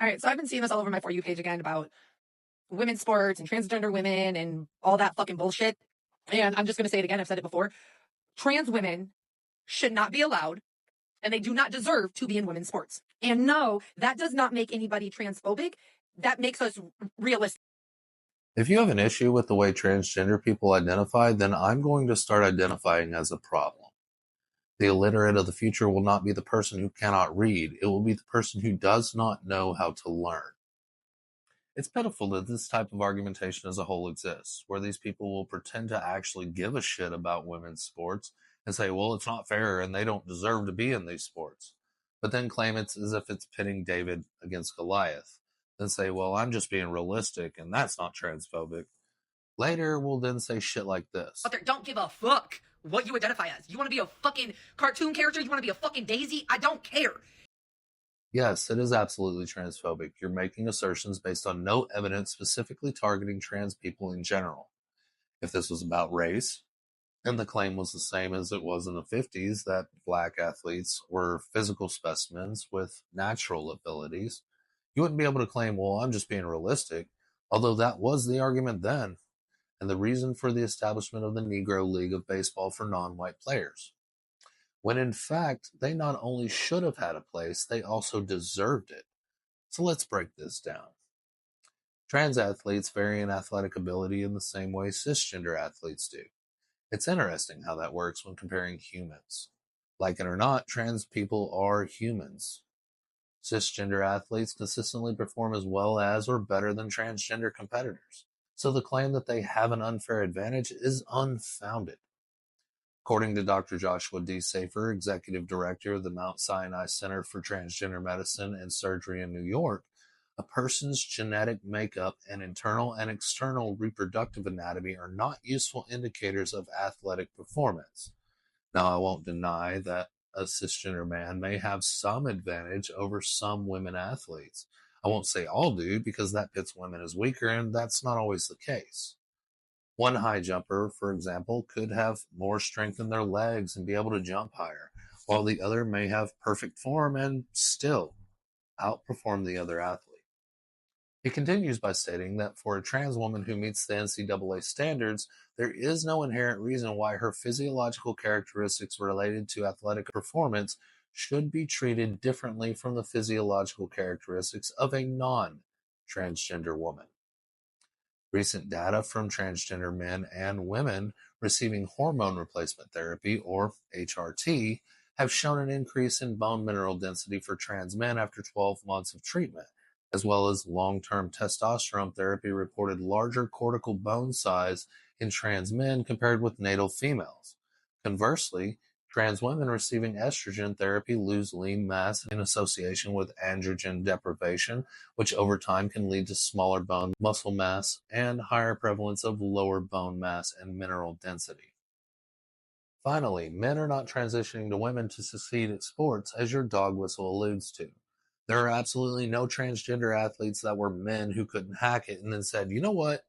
All right, so I've been seeing this all over my For You page again about women's sports and transgender women and all that fucking bullshit. And I'm just going to say it again. I've said it before. Trans women should not be allowed, and they do not deserve to be in women's sports. And no, that does not make anybody transphobic. That makes us realistic. If you have an issue with the way transgender people identify, then I'm going to start identifying as a problem. The illiterate of the future will not be the person who cannot read. It will be the person who does not know how to learn. It's pitiful that this type of argumentation as a whole exists, where these people will pretend to actually give a shit about women's sports and say, well, it's not fair and they don't deserve to be in these sports, but then claim it's as if it's pitting David against Goliath. Then say, well, I'm just being realistic and that's not transphobic. Later, we'll then say shit like this. But don't give a fuck what you identify as. You want to be a fucking cartoon character? You want to be a fucking Daisy? I don't care. Yes, it is absolutely transphobic. You're making assertions based on no evidence specifically targeting trans people in general. If this was about race, and the claim was the same as it was in the 50s, that black athletes were physical specimens with natural abilities, you wouldn't be able to claim, well, I'm just being realistic, although that was the argument then, and the reason for the establishment of the Negro League of Baseball for non-white players. When in fact, they not only should have had a place, they also deserved it. So let's break this down. Trans athletes vary in athletic ability in the same way cisgender athletes do. It's interesting how that works when comparing humans. Like it or not, trans people are humans. Cisgender athletes consistently perform as well as or better than transgender competitors. So the claim that they have an unfair advantage is unfounded. According to Dr. Joshua D. Safer, Executive Director of the Mount Sinai Center for Transgender Medicine and Surgery in New York, a person's genetic makeup and internal and external reproductive anatomy are not useful indicators of athletic performance. Now, I won't deny that a cisgender man may have some advantage over some women athletes. I won't say all do, because that pits women as weaker, and that's not always the case. One high jumper, for example, could have more strength in their legs and be able to jump higher, while the other may have perfect form and still outperform the other athlete. He continues by stating that for a trans woman who meets the NCAA standards, there is no inherent reason why her physiological characteristics related to athletic performance should be treated differently from the physiological characteristics of a non-transgender woman. Recent data from transgender men and women receiving hormone replacement therapy, or HRT, have shown an increase in bone mineral density for trans men after 12 months of treatment, as well as long-term testosterone therapy reported larger cortical bone size in trans men compared with natal females. Conversely, trans women receiving estrogen therapy lose lean mass in association with androgen deprivation, which over time can lead to smaller bone muscle mass and higher prevalence of lower bone mass and mineral density. Finally, men are not transitioning to women to succeed at sports, as your dog whistle alludes to. There are absolutely no transgender athletes that were men who couldn't hack it and then said, you know what,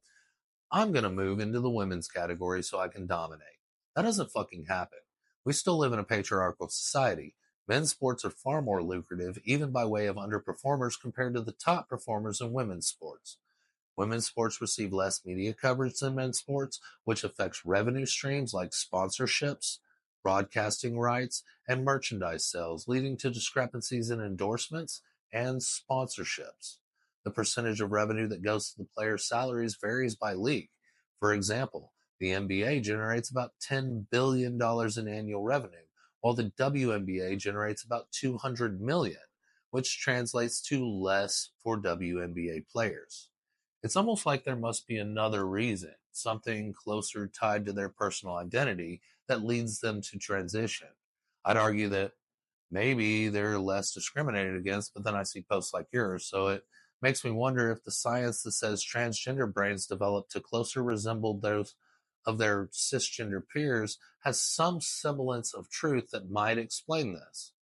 I'm going to move into the women's category so I can dominate. That doesn't fucking happen. We still live in a patriarchal society. Men's sports are far more lucrative, even by way of underperformers compared to the top performers in women's sports. Women's sports receive less media coverage than men's sports, which affects revenue streams like sponsorships, broadcasting rights, and merchandise sales, leading to discrepancies in endorsements and sponsorships. The percentage of revenue that goes to the players' salaries varies by league. For example, the NBA generates about $10 billion in annual revenue, while the WNBA generates about $200 million, which translates to less for WNBA players. It's almost like there must be another reason, something closer tied to their personal identity, that leads them to transition. I'd argue that maybe they're less discriminated against, but then I see posts like yours, so it makes me wonder if the science that says transgender brains develop to closer resemble those of their cisgender peers has some semblance of truth that might explain this.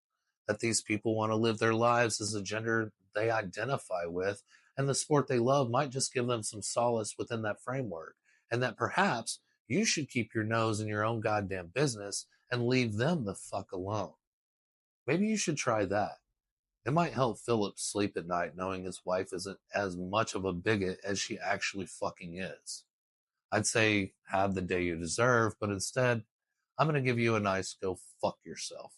That these people want to live their lives as a gender they identify with, and the sport they love might just give them some solace within that framework, and that perhaps you should keep your nose in your own goddamn business and leave them the fuck alone. Maybe you should try that. It might help Philip sleep at night knowing his wife isn't as much of a bigot as she actually fucking is. I'd say have the day you deserve, but instead, I'm going to give you a nice go fuck yourself.